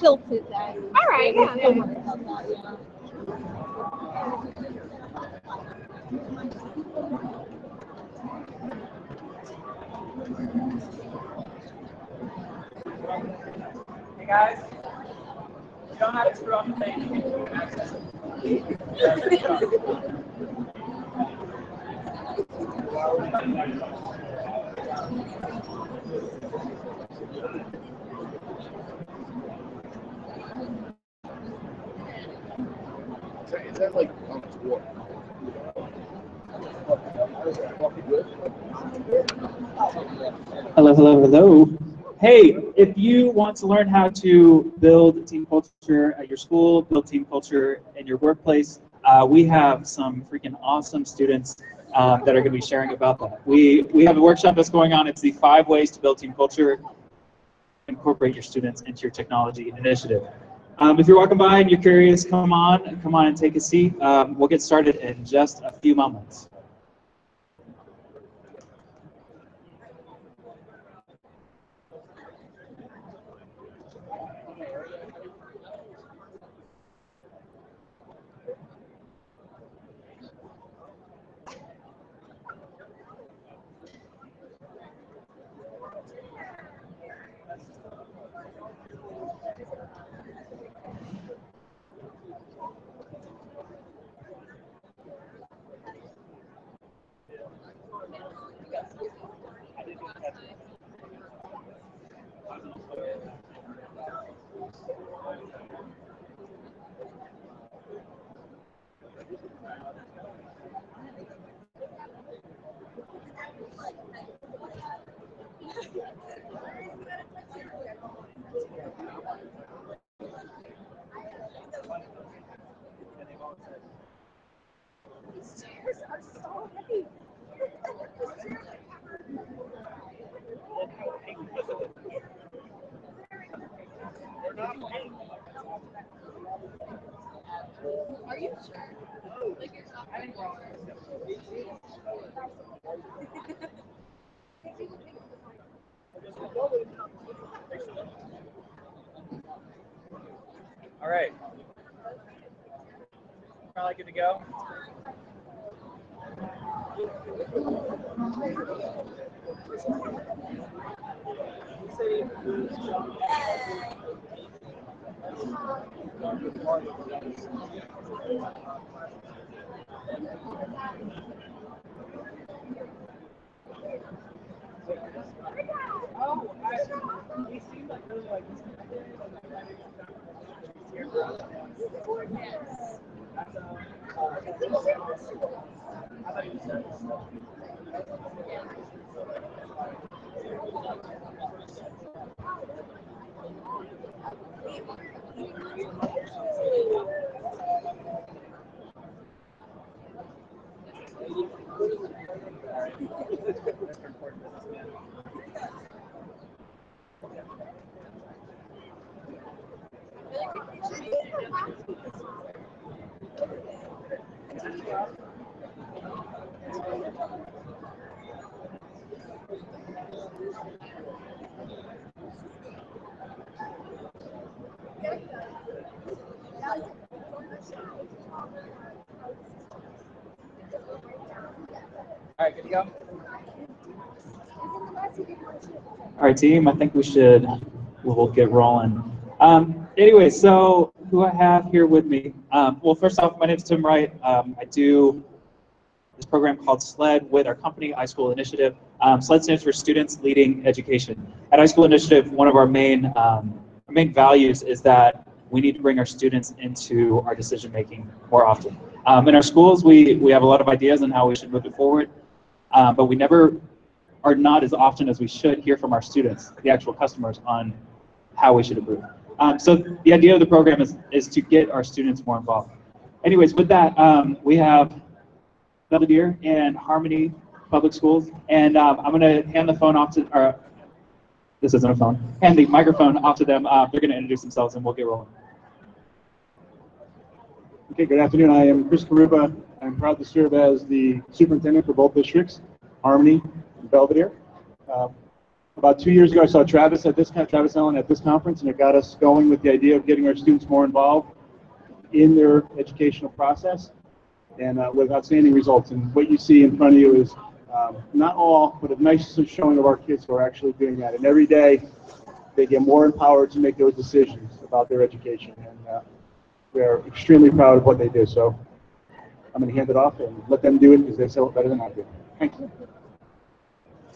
tilted that. All right, yeah. Hey guys, you don't have to screw up the thing. Is that like on tour? Hello, hello, hello. Hey, if you want to learn how to build team culture at your school, build team culture in your workplace, we have some freaking awesome students that are going to be sharing about that. We have a workshop that's going on. It's the 5 ways to build team culture. Incorporate your students into your technology initiative. If you're walking by and you're curious, come on and take a seat. We'll get started in just a few moments. Are you sure? Like you're not having wrong. All right. Probably good to go. He seemed like really like this. All right, good to go? All right, team, I think we'll get rolling. Anyway, so who I have here with me? Well, first off, my name is Tim Wright. I do this program called SLED with our company, iSchool Initiative. SLED stands for Students Leading Education. At iSchool Initiative, one of our main values is that we need to bring our students into our decision making more often. In our schools, we have a lot of ideas on how we should move it forward, but we never are not as often as we should hear from our students, the actual customers, on how we should improve. So the idea of the program is to get our students more involved. Anyways, with that, we have Belvidere and Harmony Public Schools, and I'm going to hand the phone off to, or this isn't a phone, hand the microphone off to them. They're going to introduce themselves and we'll get rolling. Okay, good afternoon. I am Chris Karupa. I'm proud to serve as the superintendent for both districts, Harmony and Belvidere. About 2 years ago, I saw Travis Allen at this conference, and it got us going with the idea of getting our students more involved in their educational process, and with outstanding results. And what you see in front of you is not all, but a nice showing of our kids who are actually doing that. And every day, they get more empowered to make those decisions about their education, and we're extremely proud of what they do. So I'm going to hand it off and let them do it because they sell it better than I do. Thank you.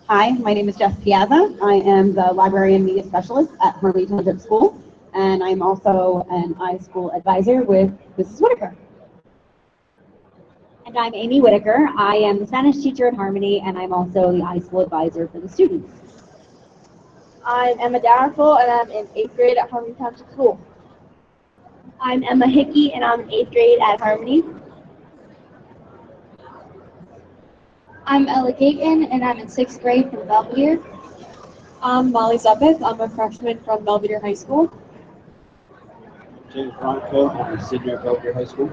Hi, my name is Jess Piazza. I am the Library and Media Specialist at Harmony Township School, and I'm also an iSchool advisor with Mrs. Whitaker. And I'm Amy Whitaker. I am the Spanish teacher at Harmony, and I'm also the iSchool advisor for the students. I'm Emma Dowerful, and I'm in 8th grade at Harmony Township School. I'm Emma Hickey, and I'm in 8th grade at Harmony. I'm Ella Gayton, and I'm in 6th grade from Belvidere. I'm Molly Zuppeth. I'm a freshman from Belvidere High School. James Bronco. I'm a senior at Belvidere High School.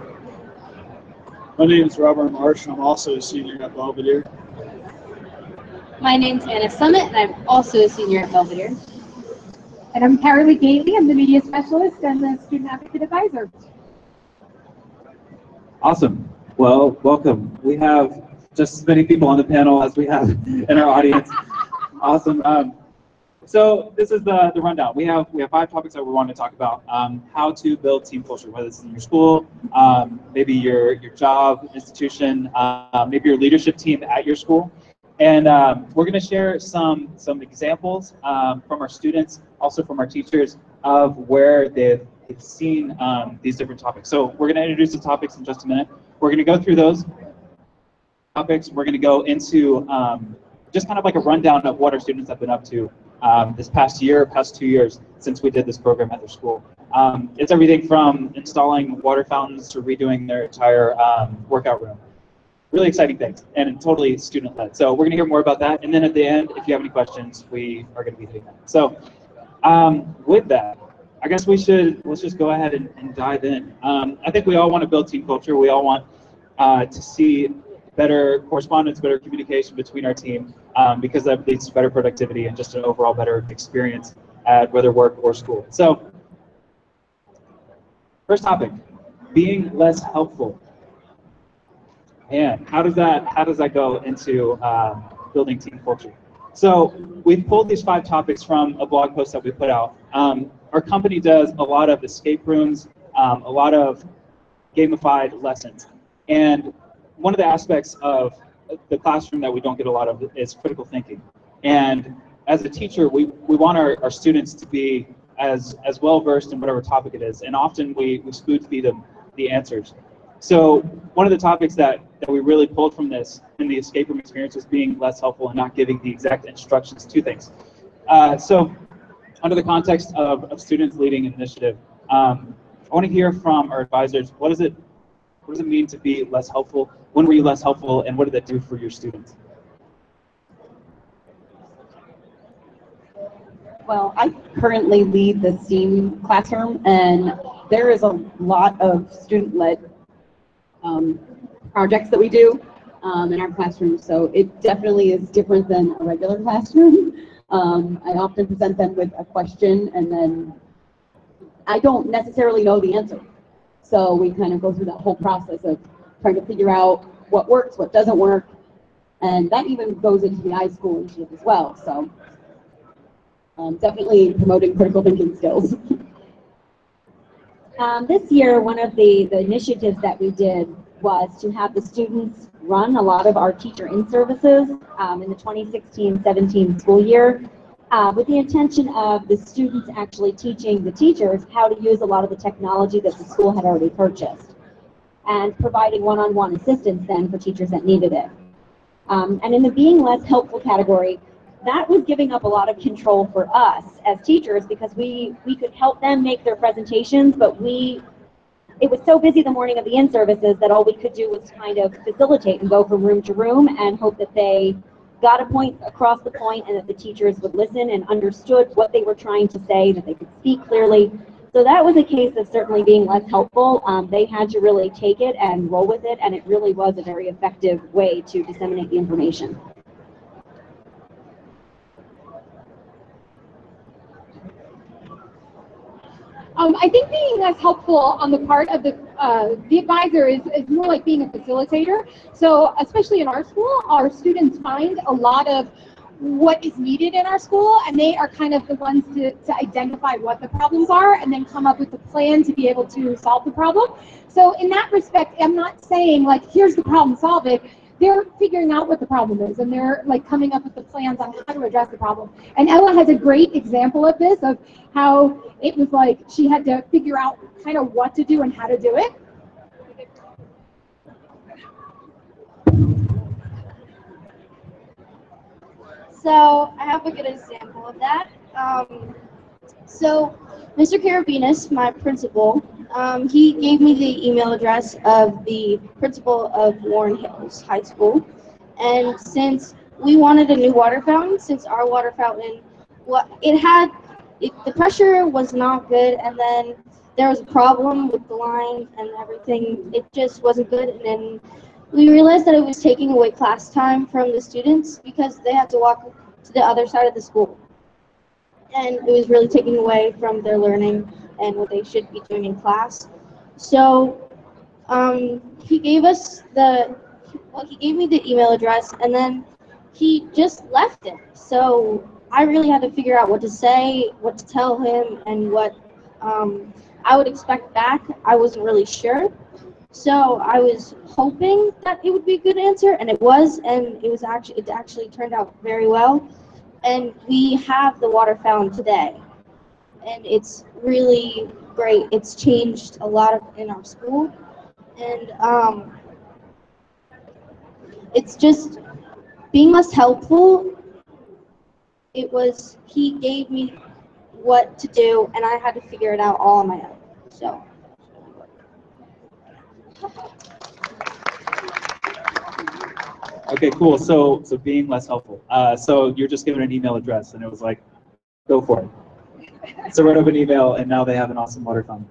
My name is Robert Marsh, and I'm also a senior at Belvidere. My name's Anna Summit, and I'm also a senior at Belvidere. And I'm Carolee Gately. I'm the media specialist and the student advocate advisor. Awesome. Well, welcome. We have just as many people on the panel as we have in our audience. Awesome. So this is the rundown. We have 5 topics that we want to talk about. How to build team culture, whether it's in your school, maybe your job, institution, maybe your leadership team at your school. And we're going to share some examples from our students, also from our teachers, of where they've seen these different topics. So we're going to introduce the topics in just a minute. We're going to go through those topics. We're going to go into just kind of like a rundown of what our students have been up to this past 2 years since we did this program at their school. It's everything from installing water fountains to redoing their entire workout room. Really exciting things, and totally student-led. So we're going to hear more about that, and then at the end, if you have any questions, we are going to be hitting that. So with that, I guess let's just go ahead and dive in. I think we all want to build team culture. We all want to see better correspondence, better communication between our team, because that leads to better productivity and just an overall better experience at whether work or school. So first topic, being less helpful. And how does that go into building team culture? So we've pulled these 5 topics from a blog post that we put out. Our company does a lot of escape rooms, a lot of gamified lessons. And one of the aspects of the classroom that we don't get a lot of is critical thinking. And as a teacher, we want our students to be as well versed in whatever topic it is. And often we spoon feed them the answers. So one of the topics that we really pulled from this in the escape room experience was being less helpful and not giving the exact instructions to things. So under the context of students leading an initiative, I want to hear from our advisors, what does it mean to be less helpful? When were you less helpful, and what did that do for your students? Well, I currently lead the STEAM classroom, and there is a lot of student-led projects that we do in our classroom, so it definitely is different than a regular classroom. I often present them with a question, and then I don't necessarily know the answer. So we kind of go through that whole process of trying to figure out what works, what doesn't work, and that even goes into the iSchool initiative as well. So definitely promoting critical thinking skills. This year, one of the initiatives that we did was to have the students run a lot of our teacher in-services in the 2016-17 school year with the intention of the students actually teaching the teachers how to use a lot of the technology that the school had already purchased and providing one-on-one assistance then for teachers that needed it. And in the being less helpful category, that was giving up a lot of control for us as teachers because we could help them make their presentations, but it was so busy the morning of the in-services that all we could do was kind of facilitate and go from room to room and hope that they got a point across the point and that the teachers would listen and understood what they were trying to say, that they could speak clearly. So that was a case of certainly being less helpful. They had to really take it and roll with it, and it really was a very effective way to disseminate the information. I think being less helpful on the part of the advisor is more like being a facilitator. So especially in our school, our students find a lot of what is needed in our school, and they are kind of the ones to identify what the problems are and then come up with a plan to be able to solve the problem. So in that respect, I'm not saying like, here's the problem, solve it. They're figuring out what the problem is, and they're like coming up with the plans on how to address the problem. And Ella has a great example of this, of how it was like she had to figure out kind of what to do and how to do it. So I have a good example of that. So Mr. Carabinas, my principal, he gave me the email address of the principal of Warren Hills High School. And since we wanted a new water fountain, since our water fountain, the pressure was not good, and then there was a problem with the line and everything. It just wasn't good, and then we realized that it was taking away class time from the students because they had to walk to the other side of the school. And it was really taking away from their learning and what they should be doing in class. So he gave me the email address, and then he just left it. So I really had to figure out what to say, what to tell him, and what I would expect back. I wasn't really sure. So I was hoping that it would be a good answer, and it was, and it actually turned out very well. And we have the water fountain today, and it's really great. It's changed a lot in our school, and it's just being less helpful. He gave me what to do, and I had to figure it out all on my own. So. Okay, cool. So being less helpful. So you're just given an email address, and it was like, go for it. So wrote up an email, and now they have an awesome water fountain.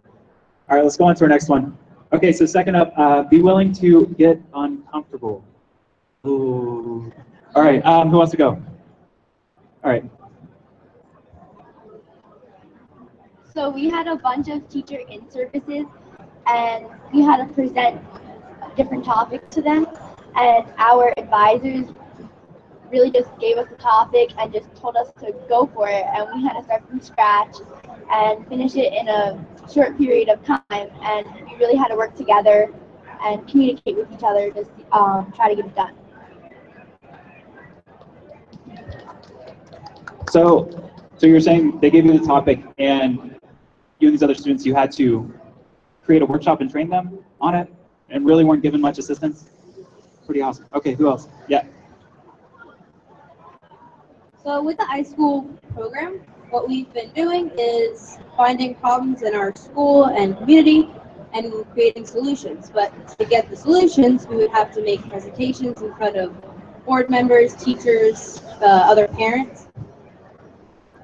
All right, let's go on to our next one. Okay, so second up, be willing to get uncomfortable. Ooh. All right, who wants to go? All right. So we had a bunch of teacher in-services, and we had to present different topics to them, and our advisors really just gave us a topic and just told us to go for it, and we had to start from scratch and finish it in a short period of time, and we really had to work together and communicate with each other, just try to get it done. So you're saying they gave you the topic, and you and these other students, you had to create a workshop and train them on it, and really weren't given much assistance? Pretty awesome. Okay, who else? Yeah. So with the iSchool program, what we've been doing is finding problems in our school and community and creating solutions. But to get the solutions, we would have to make presentations in front of board members, teachers, other parents.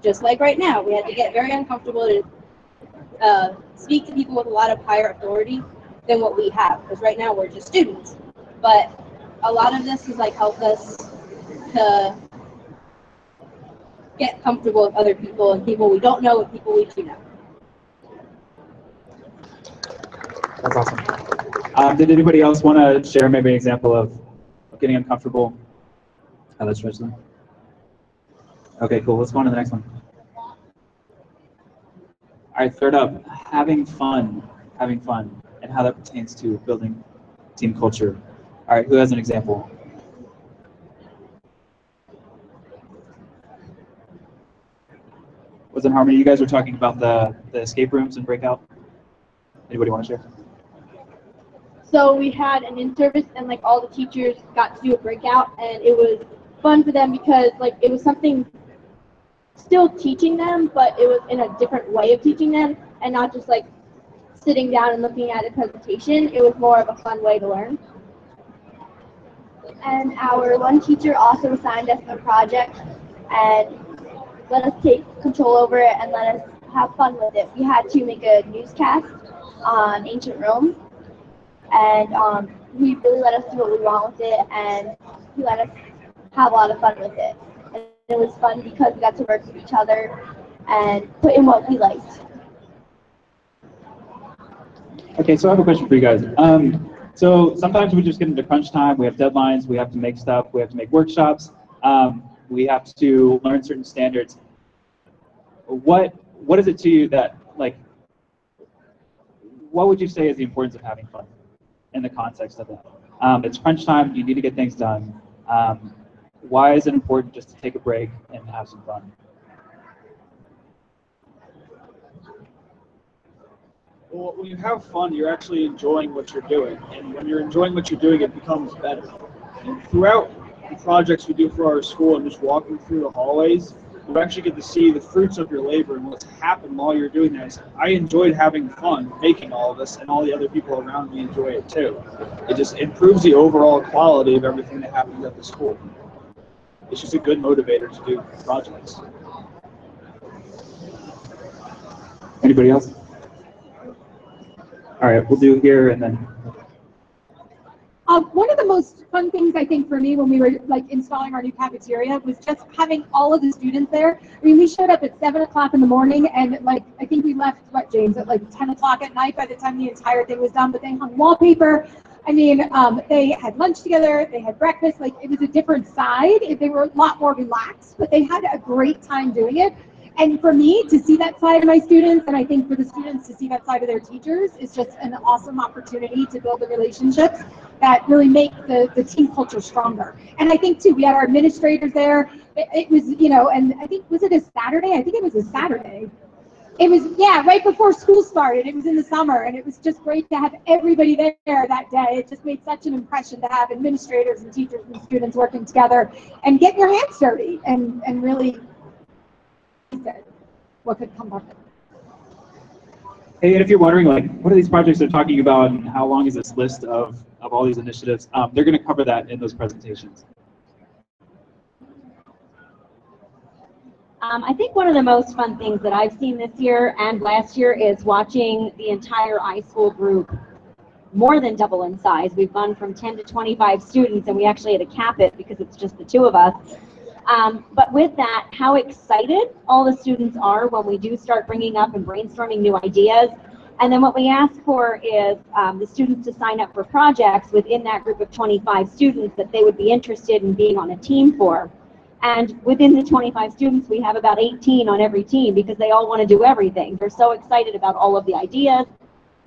Just like right now, we had to get very uncomfortable to speak to people with a lot of higher authority than what we have, because right now we're just students. But a lot of this has like helped us to get comfortable with other people and people we don't know and people we do know. That's awesome. Did anybody else want to share maybe an example of getting uncomfortable? Let's try something. Okay, cool. Let's go on to the next one. All right, third up, having fun, and how that pertains to building team culture. All right, who has an example? Was in Harmony? You guys were talking about the escape rooms and breakout. Anybody want to share? So we had an in-service, and like all the teachers got to do a breakout, and it was fun for them because like it was something still teaching them, but it was in a different way of teaching them, and not just like sitting down and looking at a presentation. It was more of a fun way to learn. And our one teacher also assigned us a project and let us take control over it and let us have fun with it. We had to make a newscast on ancient Rome, and he really let us do what we want with it, and he let us have a lot of fun with it. And it was fun because we got to work with each other and put in what we liked. Okay, so I have a question for you guys. So sometimes we just get into crunch time. We have deadlines. We have to make stuff. We have to make workshops. We have to learn certain standards. What is it to you that, like, what would you say is the importance of having fun in the context of that? It's crunch time. You need to get things done. Why is it important just to take a break and have some fun? Well, when you have fun, you're actually enjoying what you're doing. And when you're enjoying what you're doing, it becomes better. And throughout the projects we do for our school and just walking through the hallways, you actually get to see the fruits of your labor and what's happened while you're doing that. I enjoyed having fun making all of this, and all the other people around me enjoy it too. It just improves the overall quality of everything that happens at the school. It's just a good motivator to do projects. Anybody else? All right, we'll do here and then. One of the most fun things I think for me when we were like installing our new cafeteria was just having all of the students there. I mean, we showed up at 7 o'clock in the morning, and like I think we left, what, James, at like 10 o'clock at night by the time the entire thing was done. But they hung wallpaper. I mean, they had lunch together. They had breakfast. Like, it was a different side. They were a lot more relaxed, but they had a great time doing it. And for me to see that side of my students, and I think for the students to see that side of their teachers, is just an awesome opportunity to build the relationships that really make the team culture stronger. And I think too, we had our administrators there. It was, you know, and I think, was it a Saturday? I think it was a Saturday. It was, yeah, right before school started. It was in the summer, and it was just great to have everybody there that day. It just made such an impression to have administrators and teachers and students working together and getting your hands dirty and really what could come of it. Hey, and if you're wondering, like, what are these projects they're talking about and how long is this list of all these initiatives, they're going to cover that in those presentations. I think one of the most fun things that I've seen this year and last year is watching the entire iSchool group more than double in size. We've gone from 10 to 25 students, and we actually had to cap it because it's just the two of us. But with that, how excited all the students are when we do start bringing up and brainstorming new ideas. And then what we ask for is the students to sign up for projects within that group of 25 students that they would be interested in being on a team for. And within the 25 students, we have about 18 on every team because they all want to do everything. They're so excited about all of the ideas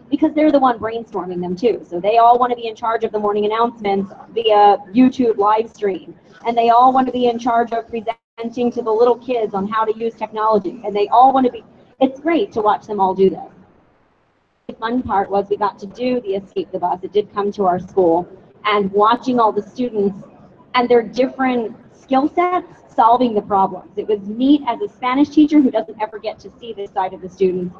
because they're the one brainstorming them too. So they all want to be in charge of the morning announcements via YouTube live stream. And they all want to be in charge of presenting to the little kids on how to use technology. And they all want to be, it's great to watch them all do this. The fun part was we got to do the Escape the Bus. It did come to our school. And watching all the students and their different skill sets solving the problems. It was neat as a Spanish teacher who doesn't ever get to see this side of the students,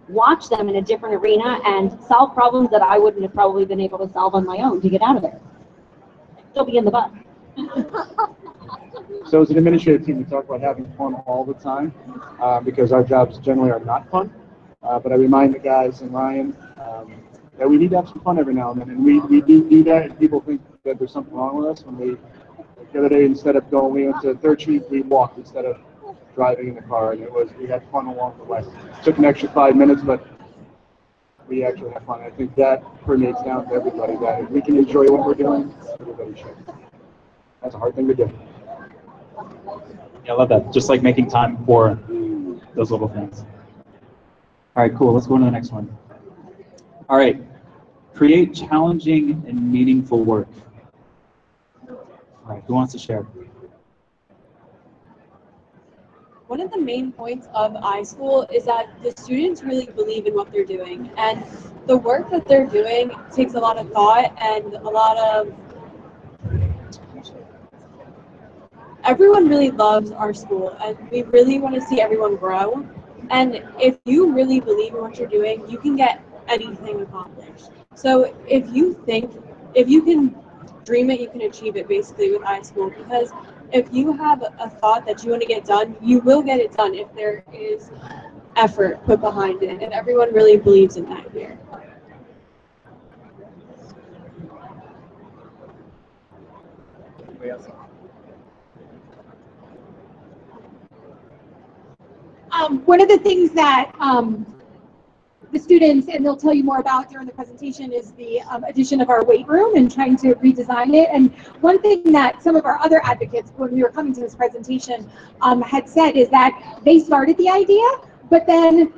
watch them in a different arena and solve problems that I wouldn't have probably been able to solve on my own to get out of there. Still be in the bus. So as an administrative team, we talk about having fun all the time because our jobs generally are not fun. But I remind the guys and Ryan that we need to have some fun every now and then. And we do that, and people think that there's something wrong with us. When the other day, instead of going, we went to 3rd Street, we walked instead of driving in the car. And we had fun along the way. It took an extra 5 minutes, but we actually had fun. I think that permeates down to everybody, that if we can enjoy what we're doing, everybody should. That's a hard thing to do. Yeah, I love that. Just like making time for those little things. All right, cool. Let's go on to the next one. All right. Create challenging and meaningful work. All right, who wants to share? One of the main points of iSchool is that the students really believe in what they're doing, and the work that they're doing takes a lot of thought and a lot of. Everyone really loves our school, and we really want to see everyone grow. And if you really believe in what you're doing, you can get anything accomplished. So if you can dream it, you can achieve it, basically, with iSchool. Because if you have a thought that you want to get done, you will get it done if there is effort put behind it. And everyone really believes in that here. One of the things that the students, and they'll tell you more about during the presentation, is the addition of our weight room and trying to redesign it. And one thing that some of our other advocates, when we were coming to this presentation, had said is that they started the idea, but then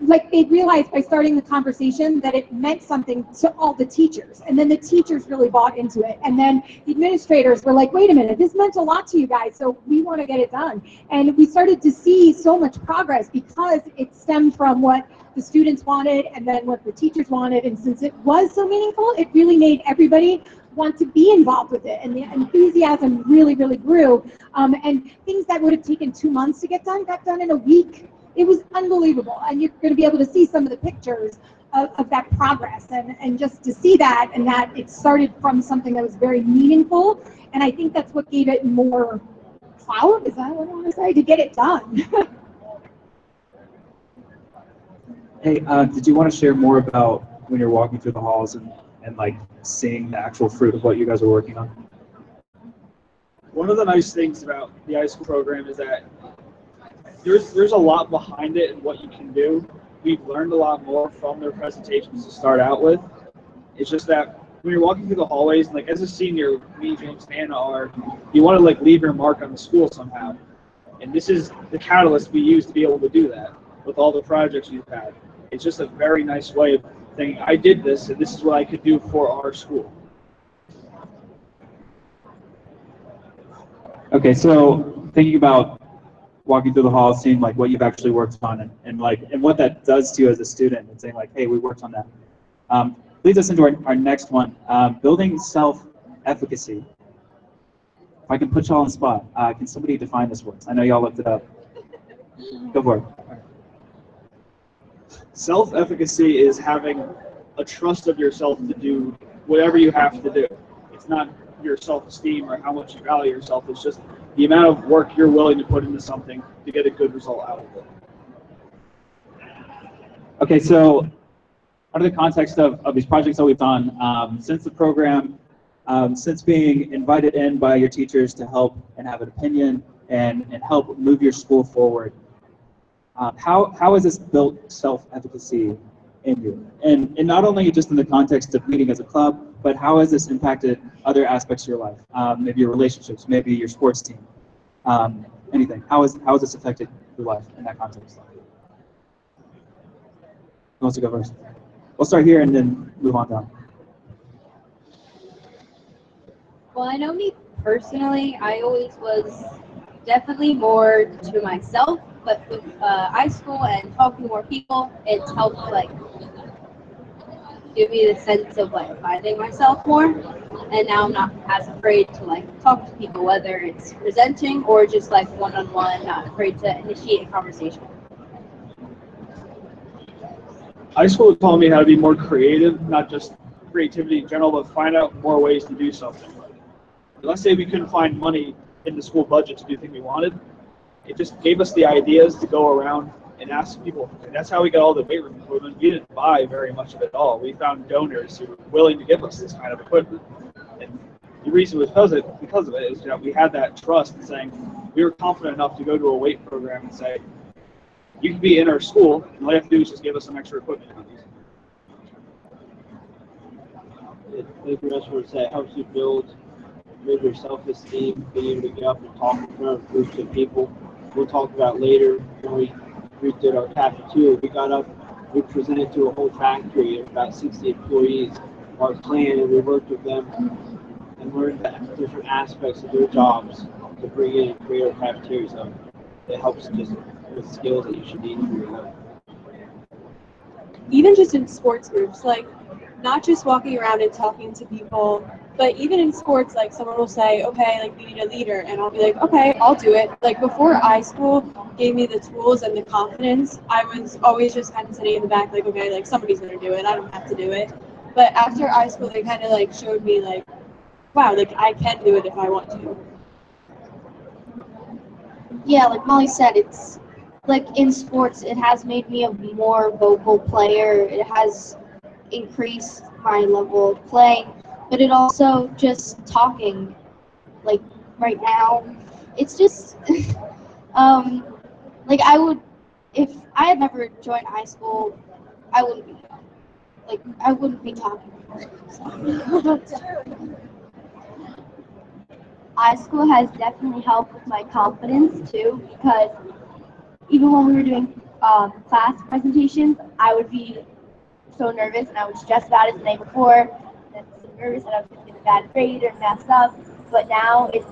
like they realized by starting the conversation that it meant something to all the teachers, and then the teachers really bought into it, and then the administrators were like, wait a minute, this meant a lot to you guys, so we want to get it done. And we started to see so much progress because it stemmed from what the students wanted and then what the teachers wanted, and since it was so meaningful, it really made everybody want to be involved with it, and the enthusiasm really grew, and things that would have taken 2 months to get done got done in a week. It was unbelievable, and you're going to be able to see some of the pictures of that progress, and just to see that, and that it started from something that was very meaningful, and I think that's what gave it more clout, is that what I want to say, to get it done. Hey, did you want to share more about when you're walking through the halls and like seeing the actual fruit of what you guys are working on? One of the nice things about the iSchool program is that there's a lot behind it and what you can do. We've learned a lot more from their presentations to start out with. It's just that when you're walking through the hallways, like as a senior, me, James, and Hannah are, you want to like leave your mark on the school somehow. And this is the catalyst we use to be able to do that with all the projects we've had. It's just a very nice way of saying, I did this, and this is what I could do for our school. Okay, so thinking about walking through the hall, seeing like what you've actually worked on, and what that does to you as a student, and saying like, hey, we worked on that. Leads us into our next one, building self-efficacy. If I can put y'all on the spot, can somebody define this word? I know y'all looked it up. Go for it. Self-efficacy is having a trust of yourself to do whatever you have to do. It's not your self-esteem or how much you value yourself. It's just the amount of work you're willing to put into something to get a good result out of it. Okay, so under the context of these projects that we've done, since the program, since being invited in by your teachers to help and have an opinion and help move your school forward, how has this built self-efficacy in you? And not only just in the context of meeting as a club, but how has this impacted other aspects of your life? Maybe your relationships, maybe your sports team, anything. How has this affected your life in that context? Who wants to go first? We'll start here and then move on down. Well, I know me personally, I always was definitely more to myself, but with iSchool and talking to more people, it's helped like give me the sense of like finding myself more, and now I'm not as afraid to like talk to people, whether it's presenting or just like one-on-one, not afraid to initiate a conversation. iSchool taught me how to be more creative, not just creativity in general, but find out more ways to do something. Let's say we couldn't find money in the school budget to do the thing we wanted. It just gave us the ideas to go around and ask people. And that's how we got all the weight room equipment. We didn't buy very much of it at all. We found donors who were willing to give us this kind of equipment. And the reason was because of it is that we had that trust in saying we were confident enough to go to a weight program and say, you can be in our school, and all you have to do is just give us some extra equipment. Like the rest would say, it helps you build your self-esteem, being able to get up and talk in front of groups of people. We'll talk about later when we did our cafeteria. We got up, we presented to a whole factory of about 60 employees our plan, and we worked with them and learned the different aspects of their jobs to bring in and create our cafeteria. So it helps just with skills that you should need for your life. Even just in sports groups, like not just walking around and talking to people, but even in sports, like someone will say, okay, like we need a leader, and I'll be like, okay, I'll do it. Like before iSchool gave me the tools and the confidence, I was always just kind of sitting in the back like, okay, like somebody's gonna do it, I don't have to do it. But after iSchool, they kind of like showed me like, wow, like I can do it if I want to. Yeah, like Molly said, it's like in sports, it has made me a more vocal player. It has increased my level of playing, but it also just talking, like right now, it's just, like I would, if I had never joined iSchool, I wouldn't be I wouldn't be talking. iSchool has definitely helped with my confidence too, because even when we were doing class presentations, I would be so nervous and I would stress about it the night before. And so nervous that I was going to get a bad grade or mess up. But now it's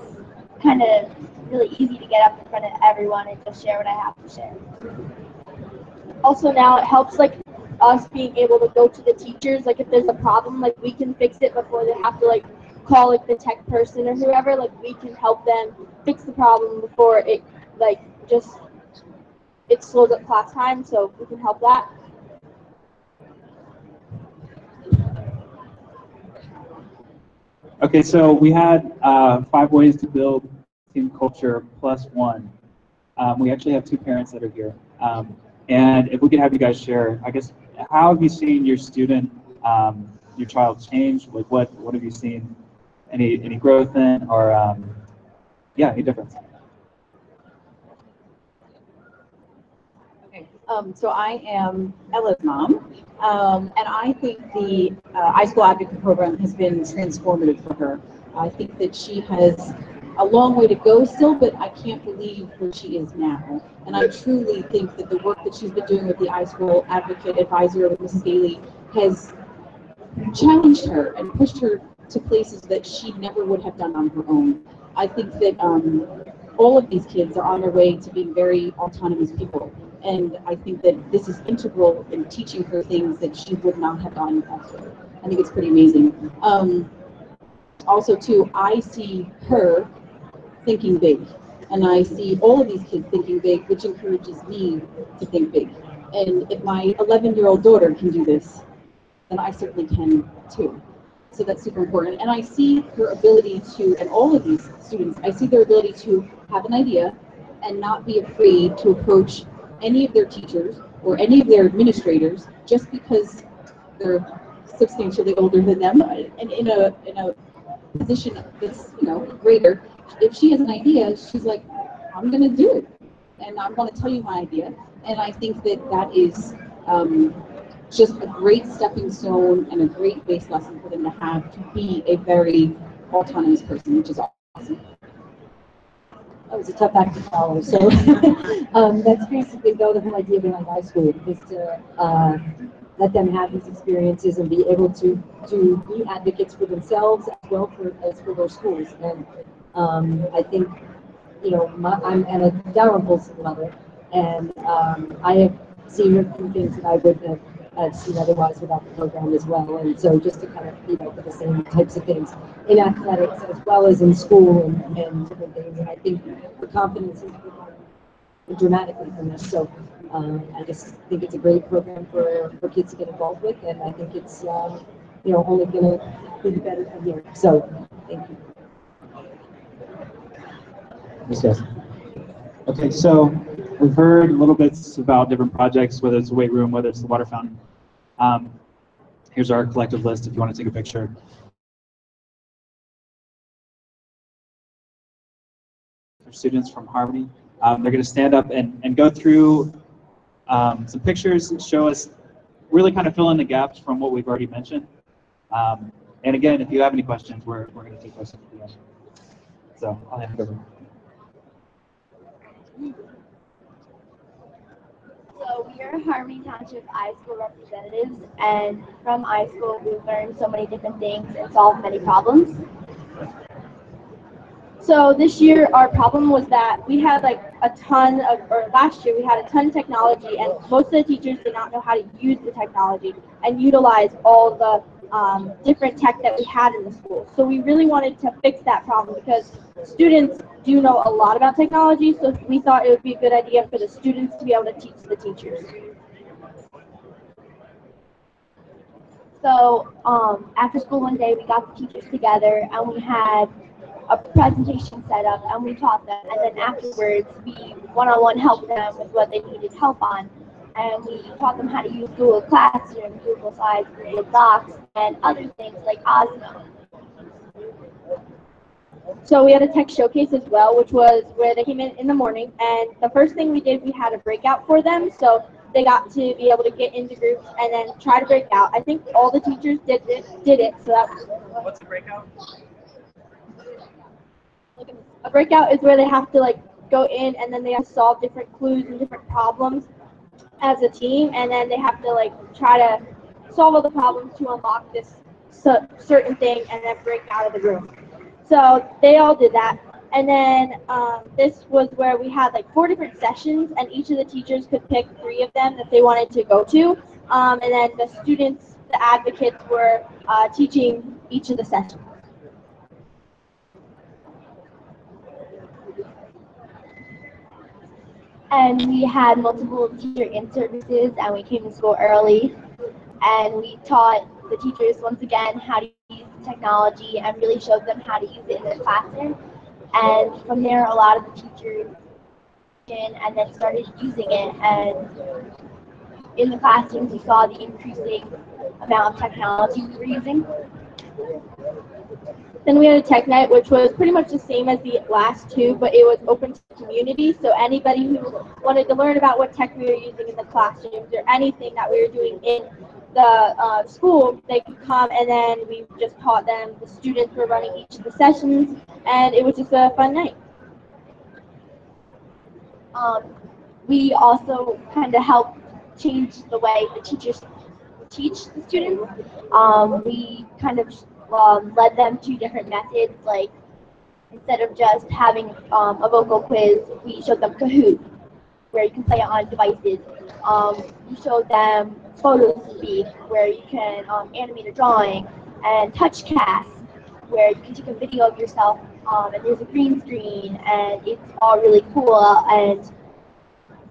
kind of really easy to get up in front of everyone and just share what I have to share. Also now it helps like us being able to go to the teachers, like if there's a problem, like we can fix it before they have to like call like the tech person or whoever, like we can help them fix the problem before it like just it slows up class time, so we can help that. Okay, so we had 5 ways to build team culture plus 1. We actually have 2 parents that are here. And if we could have you guys share, I guess, how have you seen your student, your child change? Like what have you seen? Any growth in, or yeah, any difference? Okay, so I am Ella's mom, and I think the iSchool Advocate Program has been transformative for her. I think that she has a long way to go still, but I can't believe where she is now. And I truly think that the work that she's been doing with the iSchool Advocate Advisor with Mrs. Daly has challenged her and pushed her to places that she never would have done on her own. I think that all of these kids are on their way to being very autonomous people. And I think that this is integral in teaching her things that she would not have done elsewhere. I think it's pretty amazing. Also, too, I see her thinking big. And I see all of these kids thinking big, which encourages me to think big. And if my 11-year-old daughter can do this, then I certainly can too. So that's super important. And I see her ability to, and all of these students, I see their ability to have an idea and not be afraid to approach any of their teachers or any of their administrators just because they're substantially older than them and in a position that's greater. If she has an idea, she's like, I'm going to do it, and I'm going to tell you my idea. And I think that is just a great stepping stone and a great base lesson for them to have to be a very autonomous person, which is awesome. That was a tough act to follow. So that's basically though the whole idea behind iSchool is to let them have these experiences and be able to be advocates for themselves as well as for their schools. And I think, I'm an adorable mother, and I have seen a few things that I would have seen otherwise without the program as well. And so just to kind of, for the same types of things in athletics as well as in school and different things. And I think her confidence is growing dramatically from this. So I just think it's a great program for kids to get involved with, and I think it's only going to be better from here. So thank you. Thanks, guys. Okay, so we've heard a little bit about different projects, whether it's the weight room, whether it's the water fountain. Here's our collective list if you want to take a picture. For students from Harmony, they're going to stand up and go through some pictures and show us, really kind of fill in the gaps from what we've already mentioned. And again, if you have any questions, we're going to take questions at the end. So I'll hand it over. So we are Harmony Township iSchool representatives, and from iSchool we've learned so many different things and solved many problems. So this year our problem was that we had last year we had a ton of technology, and most of the teachers did not know how to use the technology and utilize all the different tech that we had in the school. So we really wanted to fix that problem because students do know a lot about technology, so we thought it would be a good idea for the students to be able to teach the teachers. So after school one day, we got the teachers together and we had a presentation set up and we taught them. And then afterwards, we one-on-one helped them with what they needed help on. And we taught them how to use Google Classroom, Google Slides, Google Docs, and other things like Osmo. So we had a tech showcase as well, which was where they came in the morning. And the first thing we did, we had a breakout for them. So they got to be able to get into groups and then try to break out. I think all the teachers did it. So that. What's the breakout? A breakout is where they have to like go in and then they have to solve different clues and different problems as a team, and then they have to like try to solve all the problems to unlock this certain thing and then break out of the room. So they all did that. And then this was where we had like 4 different sessions, and each of the teachers could pick 3 of them that they wanted to go to. And then the students, the advocates, were teaching each of the sessions. And we had multiple teacher in-services, and we came to school early, and we taught the teachers once again how to use technology and really showed them how to use it in their classroom. And from there, a lot of the teachers and then started using it, and in the classrooms we saw the increasing amount of technology we were using. Then we had a tech night, which was pretty much the same as the last 2, but it was open to the community. So anybody who wanted to learn about what tech we were using in the classrooms or anything that we were doing in the school, they could come, and then we just taught them. The students were running each of the sessions, and it was just a fun night. We also kind of helped change the way the teachers teach the students. We kind of led them to different methods, like instead of just having a vocal quiz, we showed them Kahoot, where you can play it on devices. We showed them photo speak, where you can animate a drawing, and TouchCast, where you can take a video of yourself, and there's a green screen, and it's all really cool, and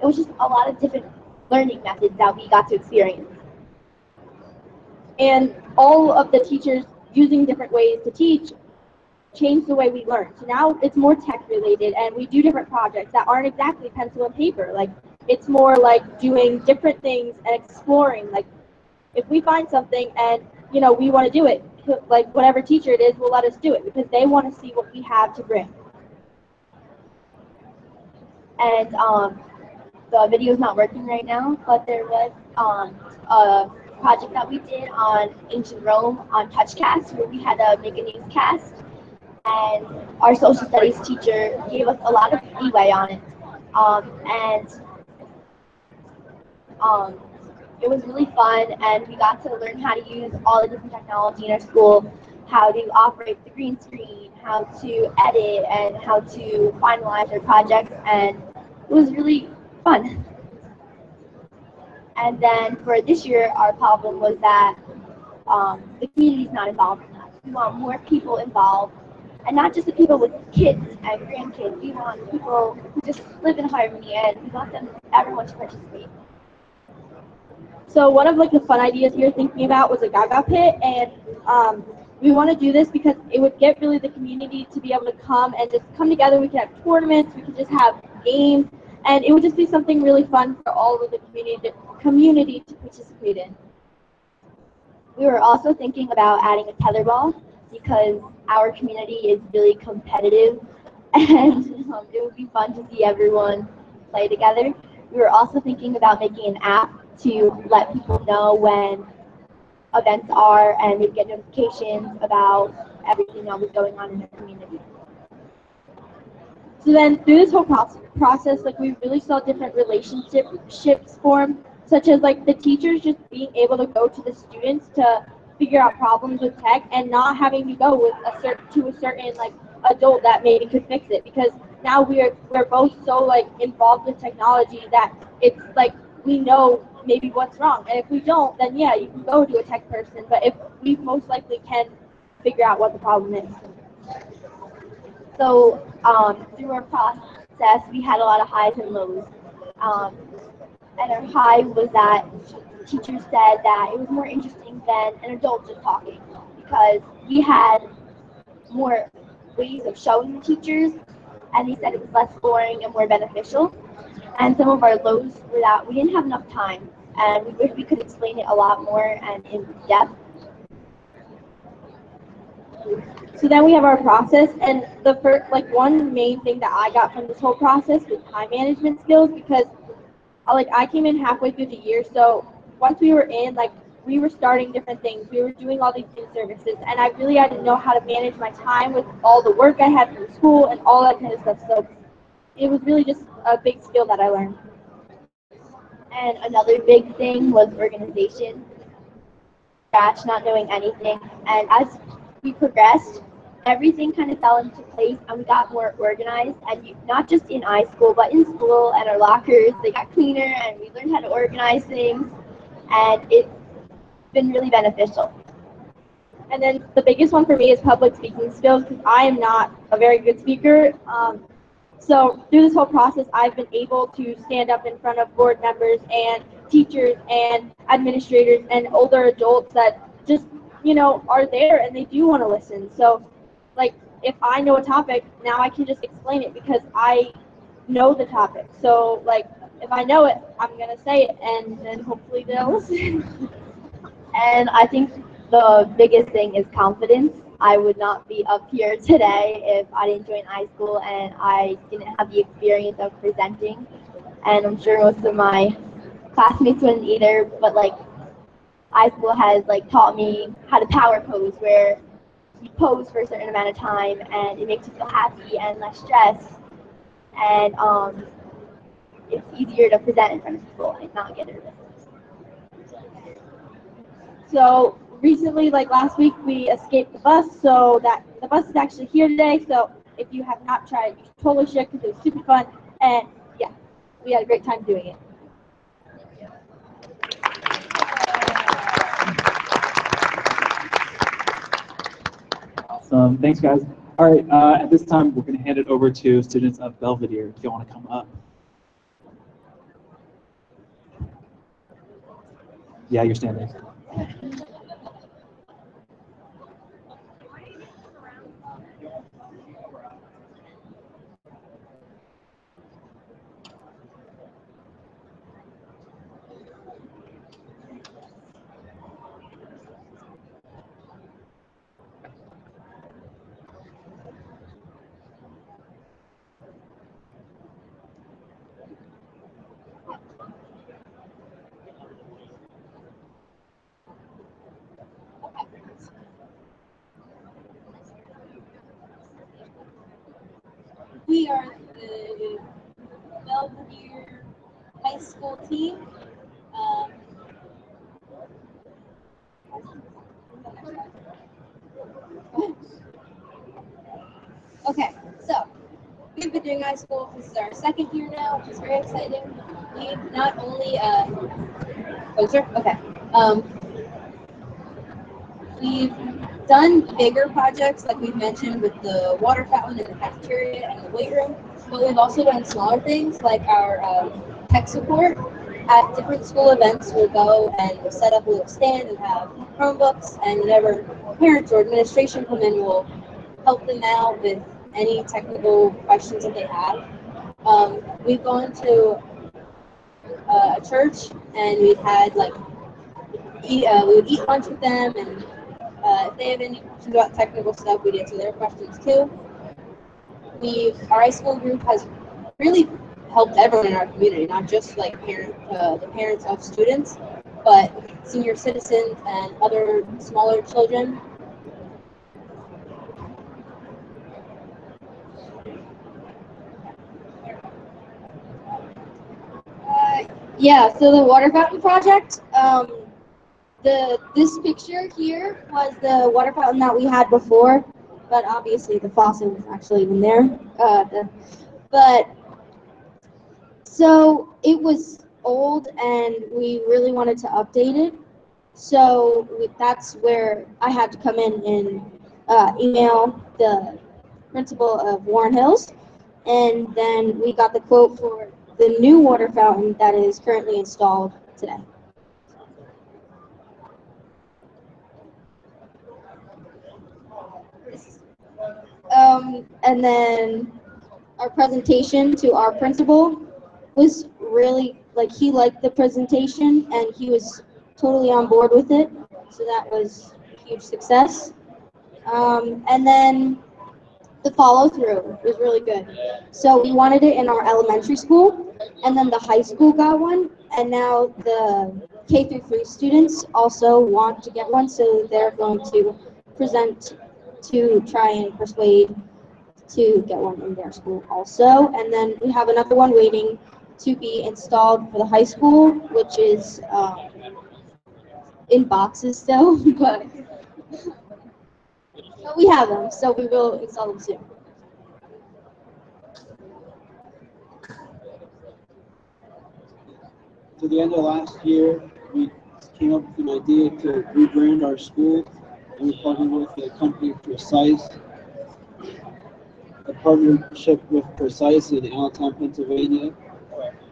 it was just a lot of different learning methods that we got to experience. And all of the teachers using different ways to teach changed the way we learn. So now it's more tech related, and we do different projects that aren't exactly pencil and paper. Like, it's more like doing different things and exploring. Like, if we find something and we want to do it, like whatever teacher it is will let us do it because they want to see what we have to bring. And the video's not working right now, but there was a project that we did on ancient Rome on TouchCast, where we had to make a newscast, and our social studies teacher gave us a lot of leeway on it, and it was really fun, and we got to learn how to use all the different technology in our school, how to operate the green screen, how to edit, and how to finalize our projects, and it was really fun. And then for this year, our problem was that the community's not involved enough. We want more people involved, and not just the people with kids and grandkids. We want people who just live in harmony, and we want everyone to participate. So one of the fun ideas we were thinking about was a Gaga pit, and we want to do this because it would get really the community to be able to come and just come together. We could have tournaments, we could just have games, and it would just be something really fun for all of the community to participate in. We were also thinking about adding a tetherball because our community is really competitive, and it would be fun to see everyone play together. We were also thinking about making an app to let people know when events are, and we'd get notifications about everything that was going on in their community. So then through this whole process, we really saw different relationships form, such as the teachers just being able to go to the students to figure out problems with tech and not having to go with a certain adult that maybe could fix it, because now we're both so involved with technology that it's we know maybe what's wrong, and if we don't, then yeah, you can go to a tech person, but if we most likely can figure out what the problem is. So through our process, we had a lot of highs and lows. And our high was that teachers said that it was more interesting than an adult just talking, because we had more ways of showing the teachers, and they said it was less boring and more beneficial. And some of our lows were that we didn't have enough time, and we wish we could explain it a lot more and in depth. So then we have our process, and the first, one main thing that I got from this whole process was time management skills, because I came in halfway through the year, so once we were in, we were starting different things. We were doing all these new services, and I really had to know how to manage my time with all the work I had from school and all that kind of stuff. So it was really just a big skill that I learned. And another big thing was organization. Scratch, not knowing anything. And as we progressed, everything kind of fell into place and we got more organized. And not just in iSchool, but in school and our lockers, they got cleaner and we learned how to organize things. And it's been really beneficial. And then the biggest one for me is public speaking skills, because I am not a very good speaker. So through this whole process, I've been able to stand up in front of board members and teachers and administrators and older adults that just, are there and they do want to listen. So, if I know a topic, now I can just explain it because I know the topic. So, if I know it, I'm going to say it, and then hopefully they'll listen. And I think the biggest thing is confidence. I would not be up here today if I didn't join iSchool and I didn't have the experience of presenting. And I'm sure most of my classmates wouldn't either, but iSchool has taught me how to power pose, where you pose for a certain amount of time and it makes you feel happy and less stress. And it's easier to present in front of people and not get nervous. So recently, last week, we escaped the bus, so that the bus is actually here today. So if you have not tried, you totally should, because it was super fun. And yeah, we had a great time doing it. Awesome. Thanks, guys. All right, at this time, we're going to hand it over to students of Belvidere if you want to come up. Yeah, you're standing. We are the Belvidere High School team. Okay, so we've been doing high school. This is our second year now, which is very exciting. We've not only closer. Okay. We've done bigger projects, like we've mentioned, with the water fountain in the cafeteria and the weight room, but we've also done smaller things like our tech support. At different school events, we'll go and we'll set up a little stand and have Chromebooks, and whenever parents or administration come in, we'll help them out with any technical questions that they have. We've gone to a church and we've had we would eat lunch with them, and if they have any questions about technical stuff, we'd answer their questions too. Our iSchool group has really helped everyone in our community, not just the parents of students, but senior citizens and other smaller children. Yeah, so the water fountain project, this picture here was the water fountain that we had before, but obviously the faucet was actually even there. So it was old and we really wanted to update it. So that's where I had to come in and email the principal of Warren Hills, and then we got the quote for the new water fountain that is currently installed today. And then our presentation to our principal was really, he liked the presentation and he was totally on board with it. So that was a huge success. And then the follow through was really good. So we wanted it in our elementary school. and then the high school got one, and now the K through 3 students also want to get one, so they're going to present to try and persuade to get one in their school also. And then we have another one waiting to be installed for the high school, which is in boxes still, but we have them, so we will install them soon. To the end of last year, we came up with an idea to rebrand our school, and we partnered with a company, Precise, a partnership with Precise in Allentown, Pennsylvania,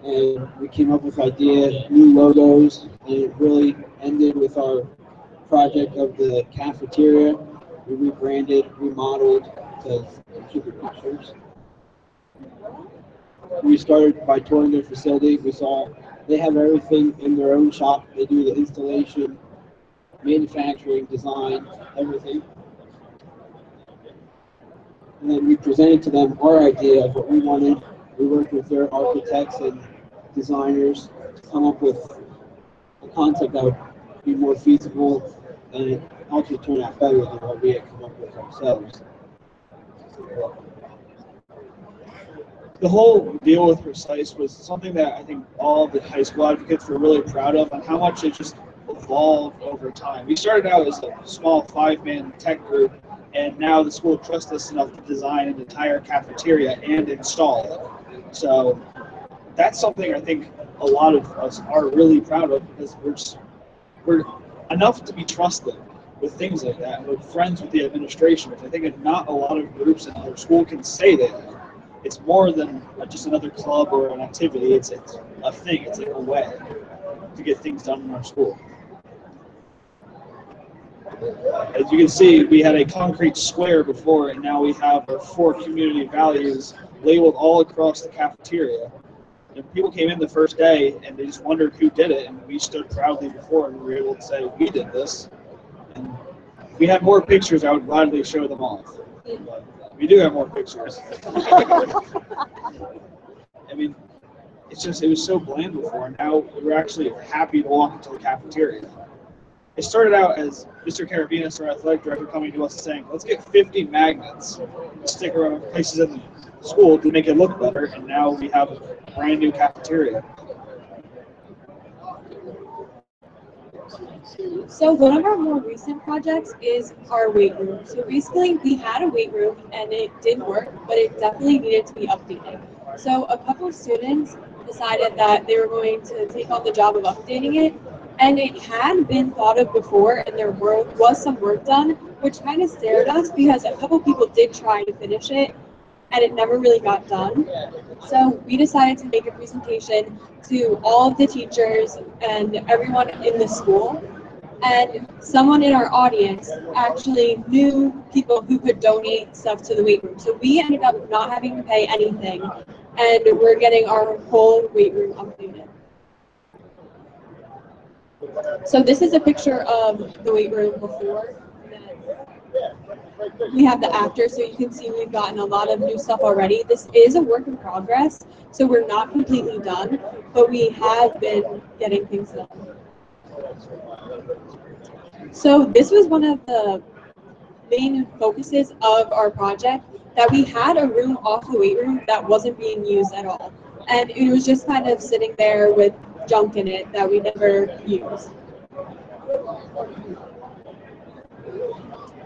and we came up with idea, new logos, and it really ended with our project of the cafeteria. We rebranded, remodeled to keep the pictures. We started by touring their facility. We saw they have everything in their own shop. They do the installation, manufacturing, design, everything. And then we presented to them our idea of what we wanted. We worked with their architects and designers to come up with a concept that would be more feasible, and it also turned out better than what we had come up with ourselves. The whole deal with Precise was something that I think all of the high school advocates were really proud of, and how much it just evolved over time. We started out as a small 5-man tech group, and now the school trusts us enough to design an entire cafeteria and install it. So that's something I think a lot of us are really proud of, because we're enough to be trusted with things like that. We're friends with the administration, which I think not a lot of groups in our school can say they are. It's more than just another club or an activity. It's a thing. It's like a way to get things done in our school. As you can see, we had a concrete square before, and now we have our 4 community values labeled all across the cafeteria. And people came in the first day, and they just wondered who did it, and we stood proudly before, and we were able to say, we did this. And if we had more pictures, I would gladly show them off. We do have more pictures. I mean, it was so bland before, and now we're actually happy to walk into the cafeteria. It started out as Mr. Carabinas, our athletic director, coming to us and saying, let's get 50 magnets to stick around places in the school to make it look better, and now we have a brand new cafeteria. So one of our more recent projects is our weight room. So basically we had a weight room and it did work, but it definitely needed to be updated. So a couple of students decided that they were going to take on the job of updating it, and it had been thought of before, and there was some work done, which kind of scared us because a couple people did try to finish it and it never really got done. So we decided to make a presentation to all of the teachers and everyone in the school. And someone in our audience actually knew people who could donate stuff to the weight room. So we ended up not having to pay anything, and we're getting our whole weight room updated. So this is a picture of the weight room before. We have the after, so you can see we've gotten a lot of new stuff already. This is a work in progress, so we're not completely done, but we have been getting things done. So this was one of the main focuses of our project, that we had a room off the weight room that wasn't being used at all. And it was just kind of sitting there with junk in it that we never used.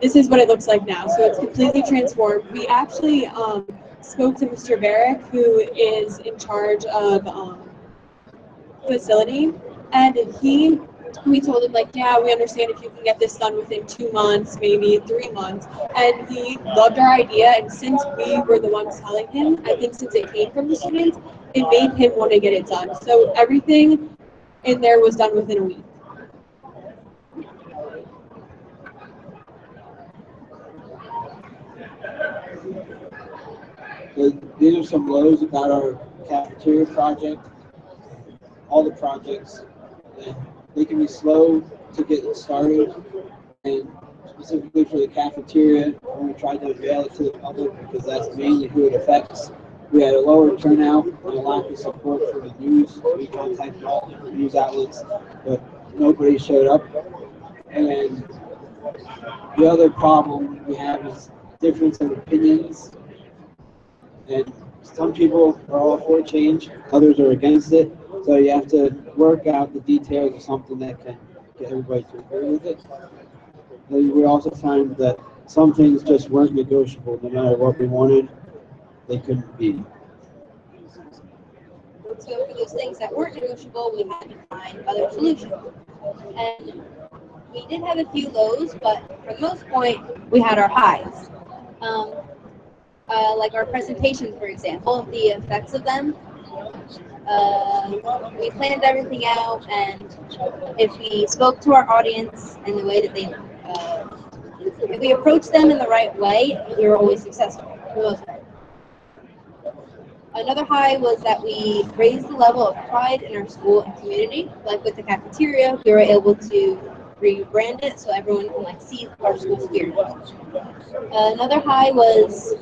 This is what it looks like now. So it's completely transformed. We actually spoke to Mr. Barrick, who is in charge of facility, and we told him, like, yeah, we understand if you can get this done within 2 months, maybe 3 months. And he loved our idea, and since we were the ones telling him, I think since it came from the students, it made him want to get it done. So everything in there was done within a week. These are some lows about our cafeteria project. All the projects, they can be slow to get started, and specifically for the cafeteria, we tried to avail it to the public because that's mainly who it affects. we had a lower turnout and a lack of support for the news. We contacted all different news outlets, but nobody showed up. And the other problem we have is difference in opinions. And some people are all for change, others are against it. So you have to work out the details of something that can get everybody to agree with it. And we also find that some things just weren't negotiable. No matter what we wanted, they couldn't be. So for those things that weren't negotiable, we had to find other solutions. And we did have a few lows, but for the most part, we had our highs. Like our presentations, for example, the effects of them. We planned everything out, and if we spoke to our audience in the way that they, if we approached them in the right way, we were always successful for the most part. Another high was that we raised the level of pride in our school and community. Like with the cafeteria, we were able to rebrand it so everyone can see our school spirit. Another high was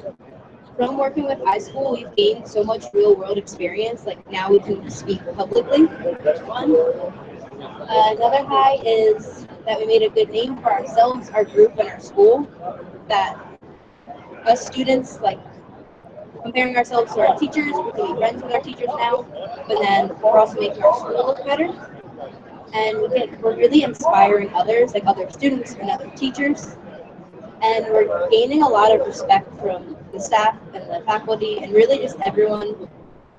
from working with iSchool, we've gained so much real-world experience. Like now we can speak publicly. That's fun. Another high is that we made a good name for ourselves, our group, and our school. That us students, like comparing ourselves to our teachers, we can be friends with our teachers now. But then we're also making our school look better. And we're really inspiring others, like other students and other teachers. And we're gaining a lot of respect from the staff and the faculty and really just everyone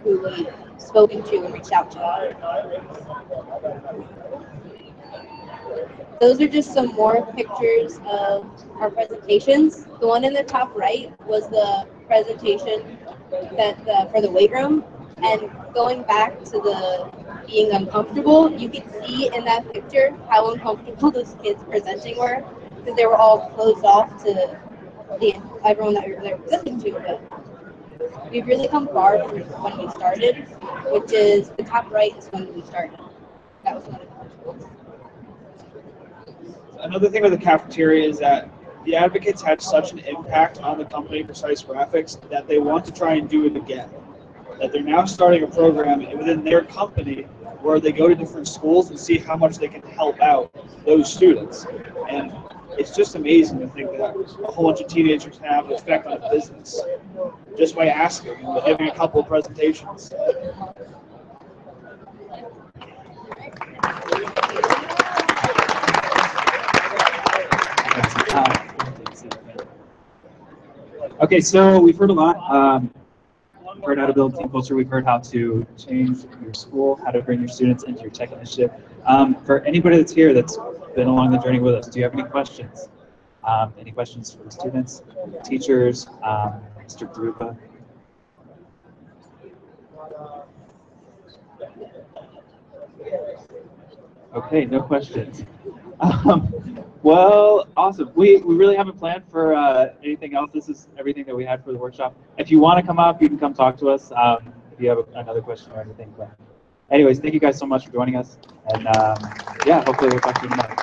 who we've spoken to and reached out to. Those are just some more pictures of our presentations. The one in the top right was the presentation that for the weight room. And going back to the being uncomfortable, you can see in that picture how uncomfortable those kids presenting were, because they were all closed off to everyone that they're presenting to. But we've really come far from when we started, which is the top right is when we started. That was one of the schools. Another thing with the cafeteria is that the advocates had such an impact on the company Precise Graphics that they want to try and do it again. That they're now starting a program within their company where they go to different schools and see how much they can help out those students. And it's just amazing to think that a whole bunch of teenagers can have an effect on a business just by asking and giving a couple of presentations. Okay, so we've heard a lot. We've heard how to build team culture. We've heard how to change your school, how to bring your students into your tech initiative. For anybody that's here that's been along the journey with us, do you have any questions? Any questions for the students, teachers, Mr. Drupa? Okay, no questions. Well, awesome. We really haven't planned for anything else. This is everything that we had for the workshop. If you want to come up, you can come talk to us if you have another question or anything. But anyways, thank you guys so much for joining us. And yeah, hopefully we'll talk to you tomorrow.